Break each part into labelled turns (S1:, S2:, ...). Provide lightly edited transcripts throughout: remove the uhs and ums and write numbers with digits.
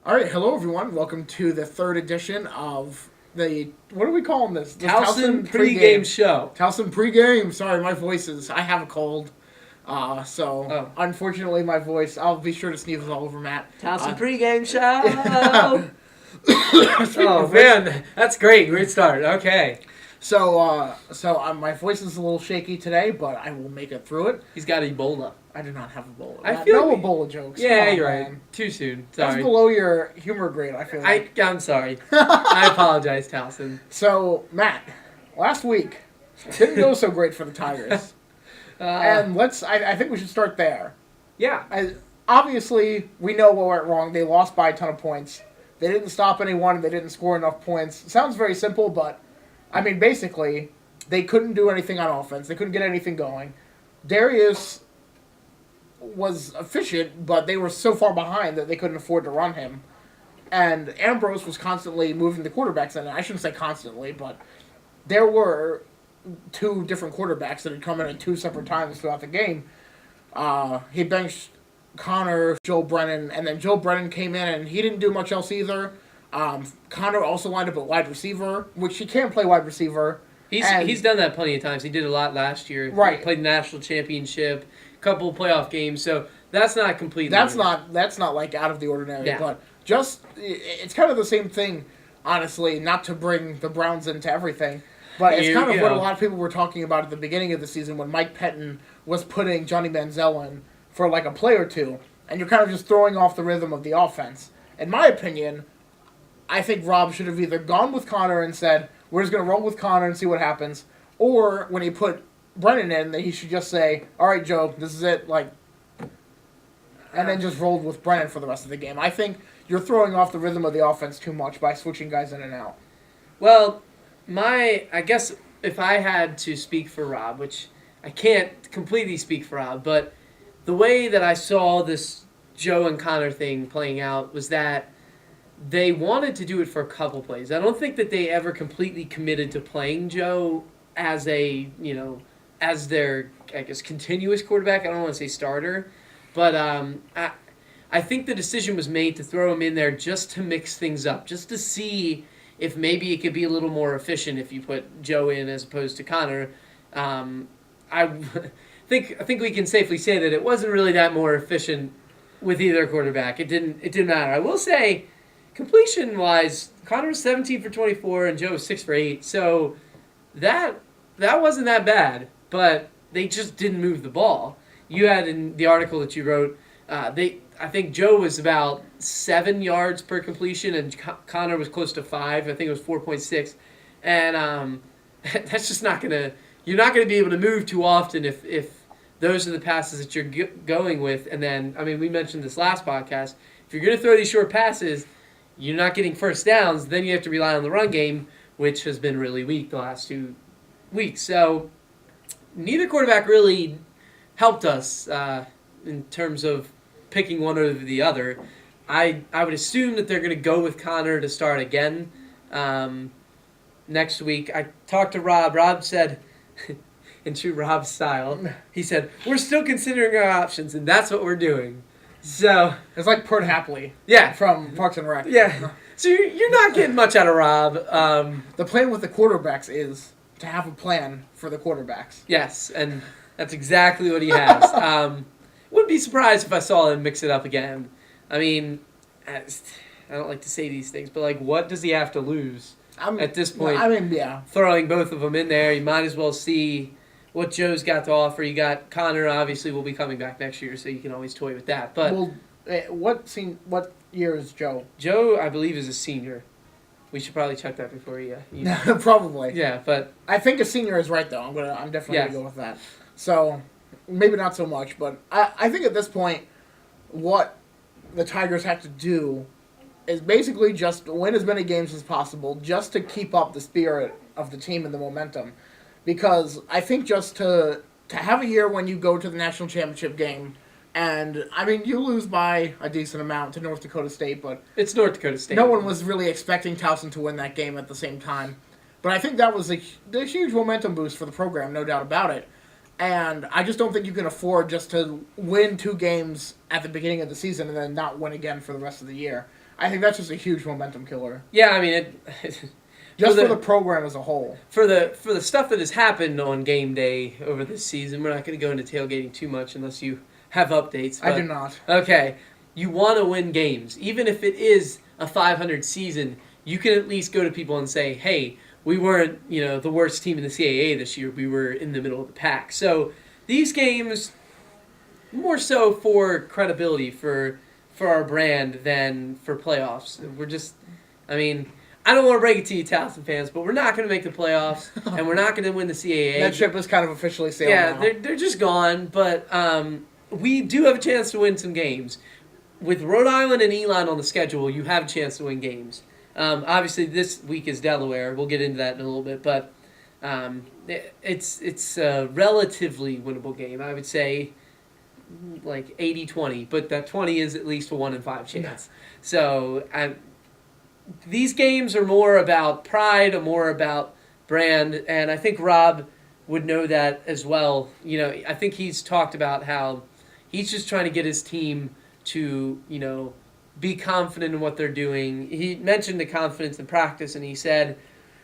S1: All right, hello everyone. Welcome to the third edition of the what are we calling this? The
S2: Towson Pregame Show.
S1: Towson Pregame. Sorry, my voice is. I have a cold, unfortunately my voice. I'll be sure to sneeze all over Matt.
S2: Towson Pregame Show. Oh man, that's great. Great start. Okay.
S1: So my voice is a little shaky today, but I will make it through it.
S2: He's got Ebola.
S1: I do not have Ebola.
S2: I feel
S1: no
S2: like
S1: Ebola jokes.
S2: Yeah, you're
S1: man.
S2: right. Too soon. Sorry.
S1: That's below your humor grade. I feel like.
S2: I'm sorry. I apologize, Towson.
S1: So Matt, last week didn't go so great for the Tigers, and I think we should start there.
S2: Yeah.
S1: Obviously, we know what went wrong. They lost by a ton of points. They didn't stop anyone. They didn't score enough points. It sounds very simple, but I mean, basically, they couldn't do anything on offense. They couldn't get anything going. Darius was efficient, but they were so far behind that they couldn't afford to run him. And Ambrose was constantly moving the quarterbacks in. I shouldn't say constantly, but there were two different quarterbacks that had come in at two separate times throughout the game. He benched Connor, Joe Brennan, and then Joe Brennan came in, and he didn't do much else either. Connor also lined up at wide receiver, which he can't play wide receiver.
S2: He's done that plenty of times. He did a lot last year.
S1: Right.
S2: He played national championship, couple playoff games, so that's not completely.
S1: That's not like out of the ordinary.
S2: Yeah.
S1: But just it's kind of the same thing, honestly. Not to bring the Browns into everything, but it's kind of what a lot of people were talking about at the beginning of the season when Mike Pettin was putting Johnny Manziel in for like a play or two, and you're kind of just throwing off the rhythm of the offense. In my opinion, I think Rob should have either gone with Connor and said, we're just going to roll with Connor and see what happens, or when he put Brennan in, that he should just say, all right, Joe, this is it, and then just rolled with Brennan for the rest of the game. I think you're throwing off the rhythm of the offense too much by switching guys in and out.
S2: Well, I guess if I had to speak for Rob, which I can't completely speak for Rob, but the way that I saw this Joe and Connor thing playing out was that they wanted to do it for a couple plays. I don't think that they ever completely committed to playing Joe as as their, I guess, continuous quarterback. I don't want to say starter, but I think the decision was made to throw him in there just to mix things up, just to see if maybe it could be a little more efficient if you put Joe in as opposed to Connor. I think we can safely say that it wasn't really that more efficient with either quarterback. It didn't matter. I will say, completion-wise, Connor was 17 for 24 and Joe was 6 for 8. So that wasn't that bad, but they just didn't move the ball. You had in the article that you wrote, I think Joe was about 7 yards per completion and Connor was close to 5. I think it was 4.6. And that's just not going to – you're not going to be able to move too often if those are the passes that you're going with. And then, I mean, we mentioned this last podcast. If you're going to throw these short passes, you're not getting first downs, then you have to rely on the run game, which has been really weak the last 2 weeks. So neither quarterback really helped us in terms of picking one over the other. I would assume that they're going to go with Connor to start again next week. I talked to Rob. Rob said, in true Rob style, he said, we're still considering our options, and that's what we're doing. So
S1: it's like Pert Hapley, from Parks and Rec.
S2: Yeah. So you're not getting much out of Rob.
S1: The plan with the quarterbacks is to have a plan for the quarterbacks.
S2: Yes, and that's exactly what he has. Wouldn't be surprised if I saw him mix it up again. I mean, I don't like to say these things, but what does he have to lose at this point?
S1: I mean, yeah.
S2: Throwing both of them in there, you might as well see what Joe's got to offer. You got Connor, obviously, will be coming back next year, so you can always toy with that. But
S1: what year is Joe?
S2: Joe, I believe, is a senior. We should probably check that before you
S1: Probably.
S2: Yeah, but
S1: I think a senior is right though. I'm definitely gonna go with that. So maybe not so much, but I think at this point, what the Tigers have to do is basically just win as many games as possible, just to keep up the spirit of the team and the momentum. Because I think just to have a year when you go to the national championship game, and I mean you lose by a decent amount to North Dakota State, but
S2: it's North Dakota State.
S1: No one was really expecting Towson to win that game at the same time. But I think that was a huge momentum boost for the program, no doubt about it. And I just don't think you can afford just to win 2 games at the beginning of the season and then not win again for the rest of the year. I think that's just a huge momentum killer.
S2: Yeah, I mean
S1: Just for the program as a whole.
S2: For the stuff that has happened on game day over this season, we're not going to go into tailgating too much unless you have updates. But,
S1: I do not.
S2: Okay, you want to win games. Even if it is a 500 season, you can at least go to people and say, hey, we weren't the worst team in the CAA this year. We were in the middle of the pack. So these games, more so for credibility, for our brand than for playoffs. We're just, I don't want to break it to you, Towson fans, but we're not going to make the playoffs, and we're not going to win the CAA.
S1: That ship is kind of officially sailed now.
S2: Yeah, they're just gone, but we do have a chance to win some games. With Rhode Island and Elon on the schedule, you have a chance to win games. Obviously, this week is Delaware. We'll get into that in a little bit, but it's a relatively winnable game. I would say like 80-20, but that 20 is at least a 1 in 5 chance. So these games are more about pride, or more about brand, and I think Rob would know that as well. I think he's talked about how he's just trying to get his team to, be confident in what they're doing. He mentioned the confidence in practice, and he said,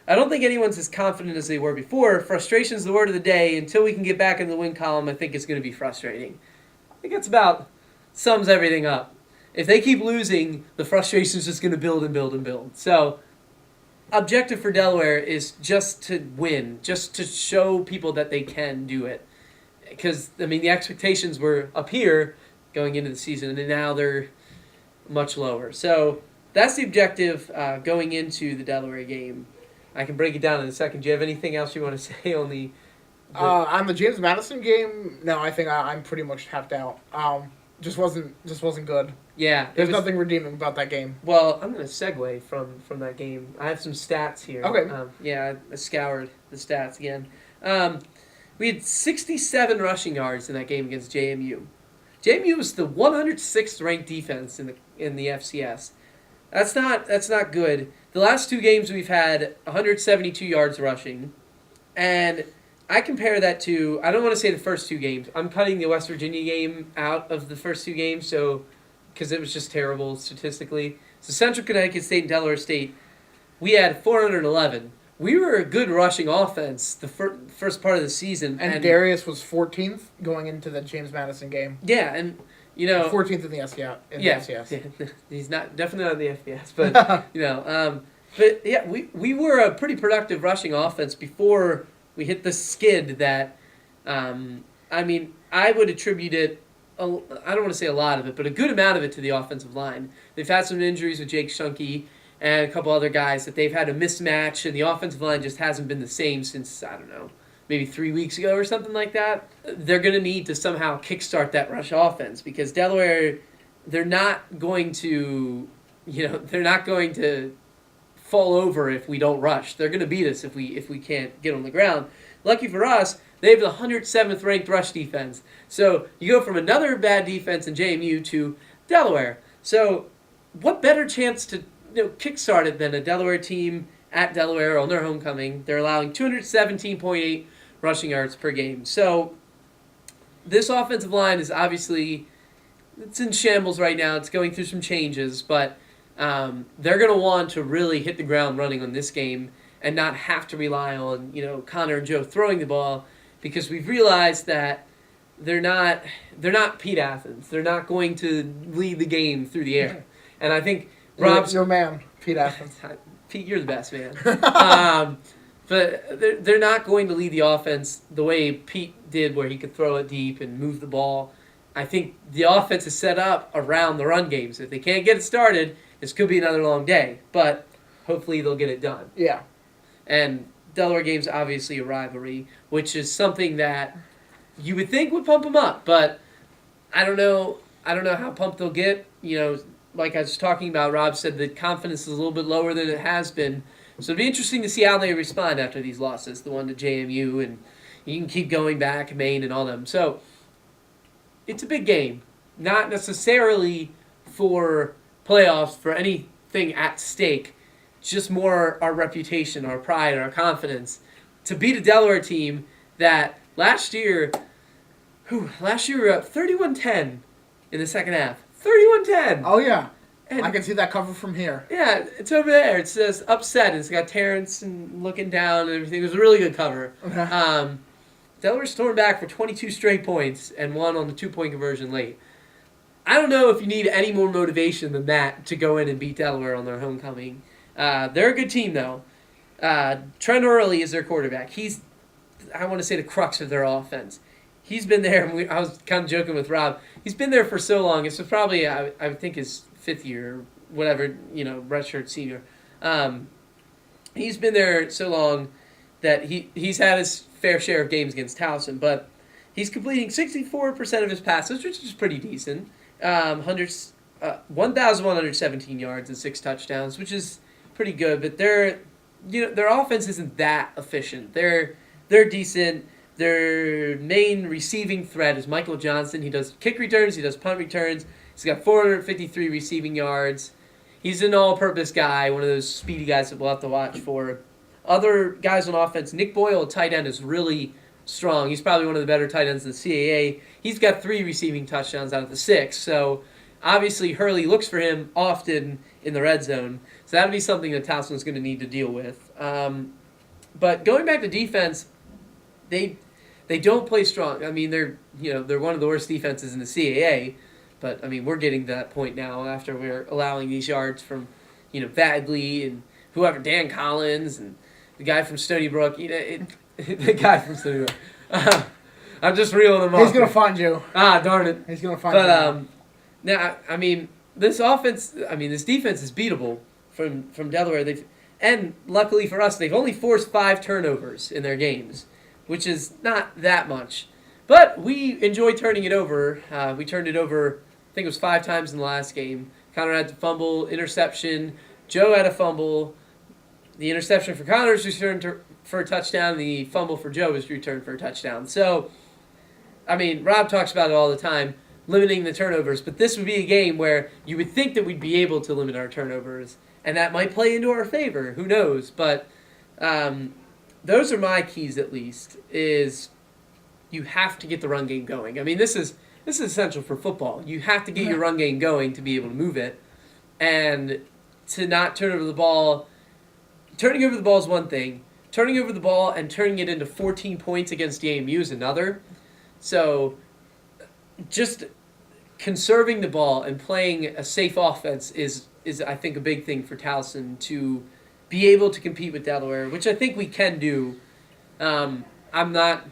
S2: I don't think anyone's as confident as they were before. Frustration is the word of the day. Until we can get back in the win column, I think it's going to be frustrating. I think that's about sums everything up. If they keep losing, the frustration is just going to build and build and build. So, objective for Delaware is just to win, just to show people that they can do it. Because, the expectations were up here going into the season, and now they're much lower. So, that's the objective going into the Delaware game. I can break it down in a second. Do you have anything else you want to say on the
S1: on the James Madison game? No, I think I'm pretty much tapped out. Just wasn't good.
S2: Yeah.
S1: There's nothing redeeming about that game.
S2: Well, I'm going to segue from that game. I have some stats here.
S1: Okay.
S2: I scoured the stats again. We had 67 rushing yards in that game against JMU. JMU was the 106th ranked defense in the FCS. That's not good. The last 2 games we've had 172 yards rushing, and I compare that to, I don't want to say the first 2 games. I'm cutting the West Virginia game out of the first 2 games, because it was just terrible statistically. So Central Connecticut State and Delaware State, we had 411. We were a good rushing offense the first part of the season.
S1: And Darius was 14th going into the James Madison game.
S2: Yeah, and
S1: 14th in the FCS. The FCS.
S2: He's definitely not in the FBS, but but yeah, we were a pretty productive rushing offense before we hit the skid that, I would attribute it, I don't want to say a lot of it, but a good amount of it to the offensive line. They've had some injuries with Jake Shunke and a couple other guys that they've had a mismatch, and the offensive line just hasn't been the same since, I don't know, maybe 3 weeks ago or something like that. They're going to need to somehow kickstart that rush offense, because Delaware, they're not going to fall over if we don't rush. They're going to beat us if we can't get on the ground. Lucky for us, they have the 107th ranked rush defense. So you go from another bad defense in JMU to Delaware. So what better chance to kickstart it than a Delaware team at Delaware on their homecoming? They're allowing 217.8 rushing yards per game. So this offensive line is obviously, it's in shambles right now. It's going through some changes, but they're going to want to really hit the ground running on this game and not have to rely on Connor and Joe throwing the ball, because we've realized that they're not Pete Athens. They're not going to lead the game through the air. And I think Rob's
S1: your man, Pete Athens.
S2: Pete, you're the best man. But they're not going to lead the offense the way Pete did, where he could throw it deep and move the ball. I think the offense is set up around the run games. If they can't get it started, this could be another long day. But hopefully they'll get it done.
S1: Yeah.
S2: And Delaware game's obviously a rivalry, which is something that you would think would pump them up. But I don't know how pumped they'll get. Like I was talking about, Rob said that confidence is a little bit lower than it has been. So it'll be interesting to see how they respond after these losses, the one to JMU, and you can keep going back, Maine and all them. So it's a big game. Not necessarily for playoffs, for anything at stake, just more our reputation, our pride, our confidence. To beat a Delaware team that last year we were up 31-10 in the second half. 31-10.
S1: Oh, yeah. I can see that cover from here.
S2: Yeah, it's over there. It says upset. It's got Terrence and looking down and everything. It was a really good cover. Delaware stormed back for 22 straight points and won on the 2-point conversion late. I don't know if you need any more motivation than that to go in and beat Delaware on their homecoming. They're a good team, though. Trent Early is their quarterback. He's, I want to say, the crux of their offense. He's been there. I was kind of joking with Rob. He's been there for so long. It's probably, I think, his 5th year, whatever, redshirt senior. He's been there so long that he's had his fair share of games against Towson, but he's completing 64% of his passes, which is pretty decent. 1,117 yards and 6 touchdowns, which is pretty good. But their offense isn't that efficient. They're decent. Their main receiving threat is Michael Johnson. He does kick returns. He does punt returns. He's got 453 receiving yards. He's an all-purpose guy, one of those speedy guys that we'll have to watch for. Other guys on offense, Nick Boyle, tight end, is really strong. He's probably one of the better tight ends in the CAA. He's got 3 receiving touchdowns out of the 6. So obviously Hurley looks for him often in the red zone. So that would be something that Towson's going to need to deal with. But going back to defense, they don't play strong. I mean, they're one of the worst defenses in the CAA. But I mean, we're getting to that point now after we're allowing these yards from Vadley and whoever, Dan Collins and the guy from Stony Brook. The guy from Stony Brook. I'm just reeling them off.
S1: He's gonna find you.
S2: Darn it.
S1: He's gonna find you.
S2: But now, I mean, this defense is beatable from Delaware. And luckily for us, they've only forced 5 turnovers in their games, which is not that much. But we enjoy turning it over. We turned it over, I think it was 5 times in the last game. Connor had to fumble, interception. Joe had a fumble. The interception for Connor was returned for a touchdown. The fumble for Joe was returned for a touchdown. So, I mean, Rob talks about it all the time, limiting the turnovers. But this would be a game where you would think that we'd be able to limit our turnovers. And that might play into our favor. Who knows? But those are my keys, at least, is you have to get the run game going. I mean, this is essential for football. You have to get your run game going to be able to move it. And to not turn over the ball. Turning over the ball is one thing. Turning over the ball and turning it into 14 points against JMU is another. So just conserving the ball and playing a safe offense is I think, a big thing for Towson to be able to compete with Delaware, which I think we can do. I'm not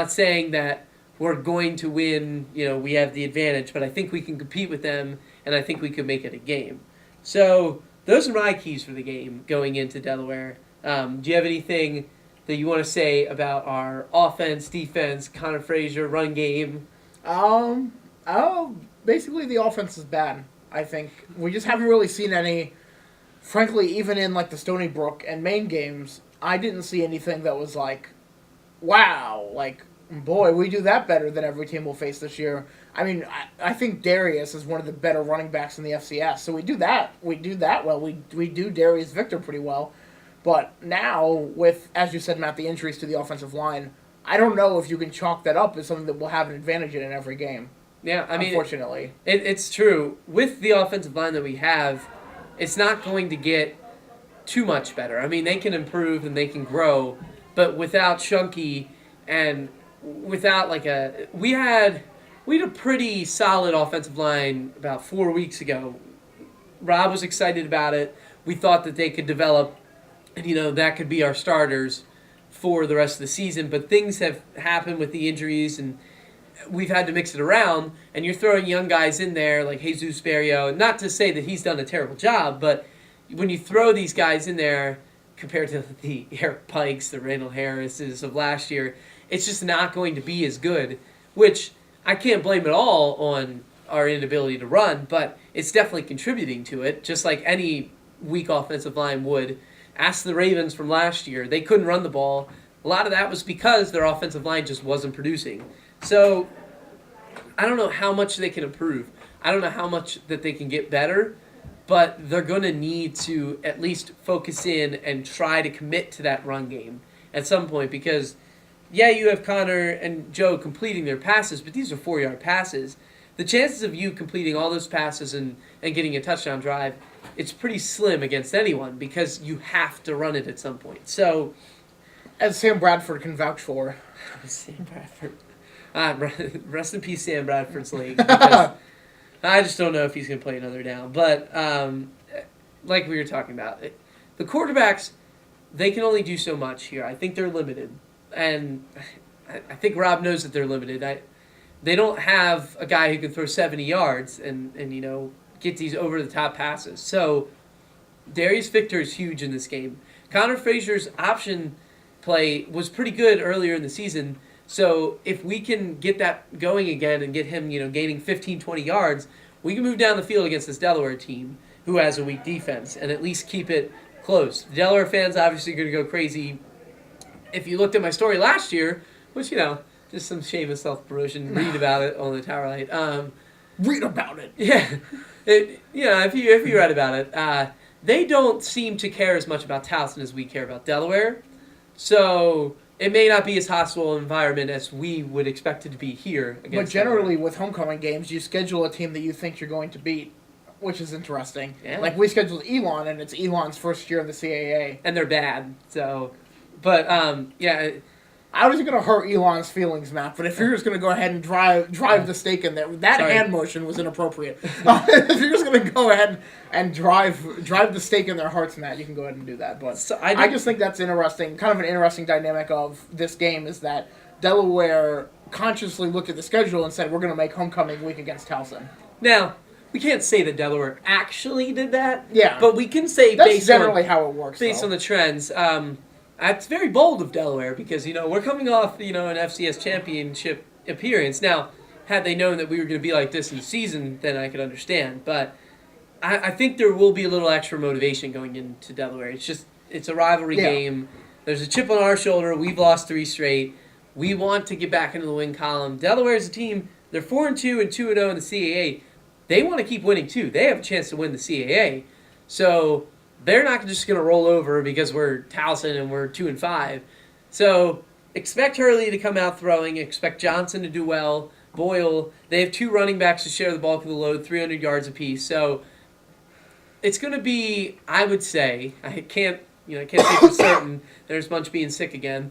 S2: saying that we're going to win, we have the advantage, but I think we can compete with them, and I think we can make it a game. So those are my keys for the game going into Delaware. Do you have anything that you want to say about our offense, defense, Connor Frazier, run game?
S1: Basically the offense is bad. I think we just haven't really seen any. Frankly, even in like the Stony Brook and Maine games, I didn't see anything that was like, wow, like, boy, we do that better than every team we'll face this year. I mean, I think Darius is one of the better running backs in the FCS, so we do that well. We do Darius Victor pretty well. But now, with, as you said, Matt, the injuries to the offensive line, I don't know if you can chalk that up as something that we'll have an advantage in every game.
S2: Yeah, I mean,
S1: unfortunately.
S2: It's true. With the offensive line that we have, it's not going to get too much better. I mean, they can improve and they can grow, but without Shunky and without we had a pretty solid offensive line about 4 weeks ago. Rob was excited about it. We thought that they could develop, and that could be our starters for the rest of the season. But things have happened with the injuries, and we've had to mix it around. And you're throwing young guys in there like Jesus Berrio. Not to say that he's done a terrible job, but when you throw these guys in there compared to the Eric Pikes, the Randall Harrises of last year, it's just not going to be as good, which I can't blame at all on our inability to run, but it's definitely contributing to it, just like any weak offensive line would. Ask the Ravens from last year. They couldn't run the ball. A lot of that was because their offensive line just wasn't producing. So I don't know how much they can improve. I don't know how much that they can get better, but they're going to need to at least focus in and try to commit to that run game at some point because, yeah, you have Connor and Joe completing their passes, but these are 4-yard passes. the chances of you completing all those passes and getting a touchdown drive, it's pretty slim against anyone because you have to run it at some point. So,
S1: as Sam Bradford can vouch for.
S2: Sam Bradford. Rest in peace, Sam Bradford's leg. Because I just don't know if he's going to play another down. But like we were talking about, the quarterbacks, they can only do so much here. I think they're limited. And I think Rob knows that they're limited. They don't have a guy who can throw 70 yards and get these over-the-top passes. So Darius Victor is huge in this game. Connor Frazier's option play was pretty good earlier in the season. So if we can get that going again and get him, gaining 15, 20 yards, we can move down the field against this Delaware team who has a weak defense and at least keep it close. The Delaware fans obviously going to go crazy. If you looked at my story last year, which, just some shameless self-promotion, read about it on the Tower Light.
S1: Read about it.
S2: Yeah. If you read about it, they don't seem to care as much about Towson as we care about Delaware. So it may not be as hostile an environment as we would expect it to be here.
S1: But generally, with homecoming games, you schedule a team that you think you're going to beat, which is interesting.
S2: Yeah.
S1: Like, we scheduled Elon, and it's Elon's first year in the CAA.
S2: And they're bad, so... But, yeah...
S1: I was going to hurt Elon's feelings, Matt, but if you're just going to go ahead and drive the stake in there, that hand motion was inappropriate. If you're just going to go ahead and drive the stake in their hearts, Matt, you can go ahead and do that. But so I just think that's interesting. Kind of an interesting dynamic of this game is that Delaware consciously looked at the schedule and said, we're going to make homecoming week against Towson.
S2: Now, we can't say that Delaware actually did that.
S1: Yeah.
S2: But we can say
S1: that's generally how it works.
S2: Based on the trends. It's very bold of Delaware because, we're coming off, an FCS championship appearance. Now, had they known that we were going to be like this in the season, then I could understand. But I think there will be a little extra motivation going into Delaware. It's a rivalry game. There's a chip on our shoulder. We've lost 3 straight. We want to get back into the win column. Delaware's a team. They're 4-2 and 2-0 in the CAA. They want to keep winning, too. They have a chance to win the CAA. So... they're not just going to roll over because we're Towson and we're 2-5. So expect Hurley to come out throwing. Expect Johnson to do well. Boyle. They have 2 running backs to share the bulk of the load, 300 yards apiece. So it's going to be, I would say, I can't say for certain. There's Bunch being sick again.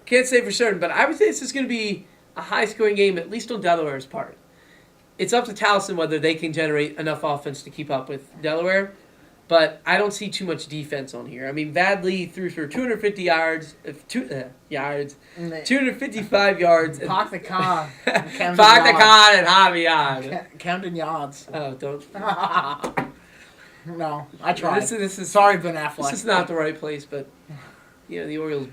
S2: Can't say for certain, but I would say this is going to be a high-scoring game, at least on Delaware's part. It's up to Towson whether they can generate enough offense to keep up with Delaware. But I don't see too much defense on here. I mean, Vadley threw for 250 yards, 255 yards.
S1: Park the car.
S2: Park the car and Javier.
S1: Camden Yards.
S2: Oh, don't.
S1: No, I tried.
S2: This is
S1: sorry, Ben Affleck.
S2: This is not the right place, but the Orioles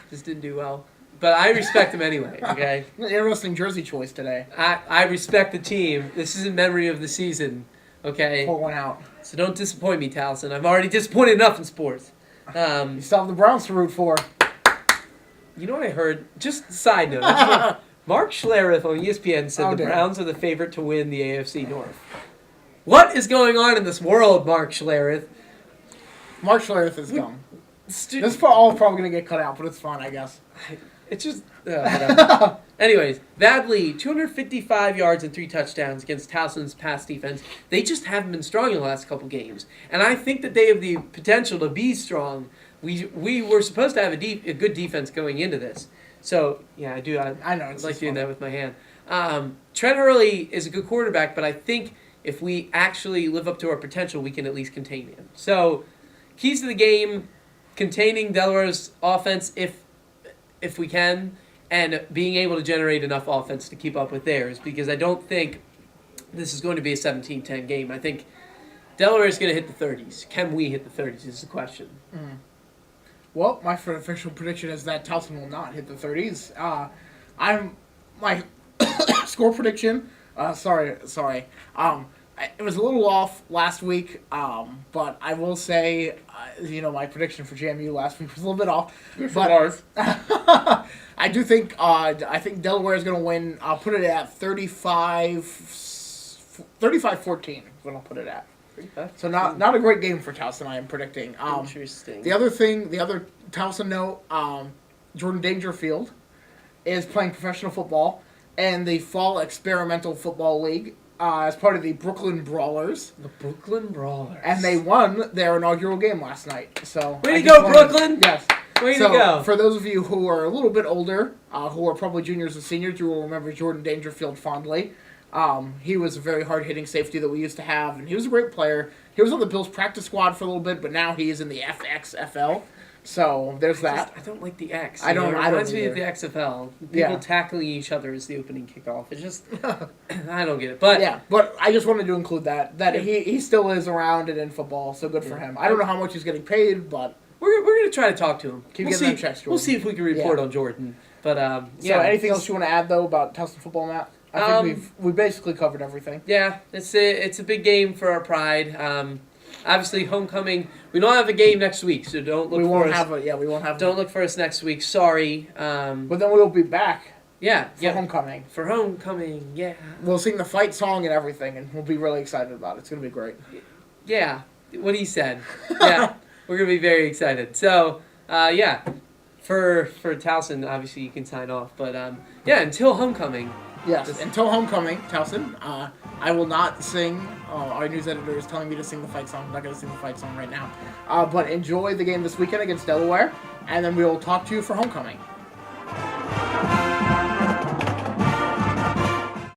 S2: just didn't do well. But I respect them anyway. Okay.
S1: Interesting jersey choice today.
S2: I respect the team. This is in memory of the season. Okay.
S1: Pull one out.
S2: So don't disappoint me, Towson. I've already disappointed enough in sports.
S1: You still have the Browns to root for.
S2: You know what I heard? Just a side note. Mark Schlereth on ESPN said the Browns are the favorite to win the AFC North. What is going on in this world, Mark Schlereth?
S1: Mark Schlereth is dumb. This is all probably going to get cut out, but it's fine, I guess.
S2: It's just... whatever. Anyways, Vadley, 255 yards and 3 touchdowns against Towson's pass defense. They just haven't been strong in the last couple games. And I think that they have the potential to be strong. We were supposed to have a good defense going into this. So, yeah, I do. I know. It's like doing that with my hand. Trent Hurley is a good quarterback, but I think if we actually live up to our potential, we can at least contain him. So, keys to the game, containing Delaware's offense if we can, and being able to generate enough offense to keep up with theirs, because I don't think this is going to be a 17-10 game. I think Delaware is going to hit the 30s. Can we hit the 30s is the question.
S1: Well, my official prediction is that Towson will not hit the 30s. My score prediction, sorry. It was a little off last week, but I will say, my prediction for JMU last week was a little bit off. But I do think, I think Delaware is going to win. I'll put it at 35-14 is what I'll put it at. So not a great game for Towson, I am predicting.
S2: Interesting.
S1: The other Towson note, Jordan Dangerfield is playing professional football. in the Fall Experimental Football League as part of the Brooklyn Brawlers.
S2: The Brooklyn Brawlers.
S1: And they won their inaugural game last night. So
S2: way to go, Brooklyn!
S1: Yes.
S2: Way
S1: so,
S2: to go.
S1: For those of you who are a little bit older, who are probably juniors and seniors, you will remember Jordan Dangerfield fondly. He was a very hard-hitting safety that we used to have, and he was a great player. He was on the Bills practice squad for a little bit, but now he is in the FXFL. So there's that.
S2: I don't like the X.
S1: I don't.
S2: It
S1: I don't
S2: reminds me
S1: either.
S2: of the XFL. People
S1: Yeah.
S2: tackling each other as the opening kickoff. It's just I don't get it. But
S1: Yeah, but I just wanted to include that he still is around and in football, so good for him. I don't know how much he's getting paid, but
S2: we're gonna try to talk to him.
S1: Keep
S2: we'll
S1: getting
S2: see.
S1: them checks, Jordan.
S2: We'll see if we can report on Jordan. But
S1: So anything else you want to add though about Towson football, Matt? I think we basically covered everything.
S2: Yeah, it's a big game for our pride. Obviously, homecoming. We don't have a game next week, so don't look for us.
S1: We won't have.
S2: Don't look for us next week. Sorry.
S1: But then we'll be back.
S2: Yeah.
S1: For homecoming.
S2: For homecoming, yeah.
S1: We'll sing the fight song and everything, and we'll be really excited about it. It's gonna be great.
S2: Yeah, what he said. Yeah, we're gonna be very excited. So, yeah, for Towson, obviously you can sign off. But yeah, until homecoming.
S1: Yes, until homecoming, Towson. I will not sing. Our news editor is telling me to sing the fight song. I'm not going to sing the fight song right now. But enjoy the game this weekend against Delaware, and then we will talk to you for homecoming.